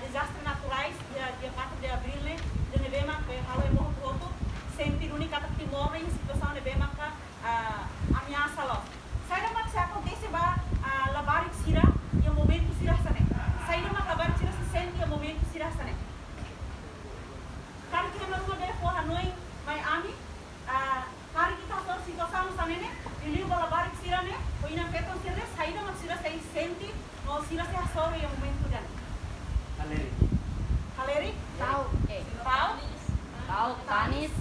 desastres naturais, dia 4 de abril, né? De nebema, que halo é morro todo, sempre única que morre em situação de nebema, ameaça lá. Sai da mak se acontece ba labar sira e o momento sira sana. Sai da mak labar sira se sente e o momento sira sana. Kali kita melakukan daya for Hanoi, Miami, hari kita sor situação sana ne, ili ba labar sira ne, o ina peton sira, sai da mak sira sai sente, no sira se asore e o momento dan. Haleri. Haleri? Tahu, Tahu? tahu, tanis,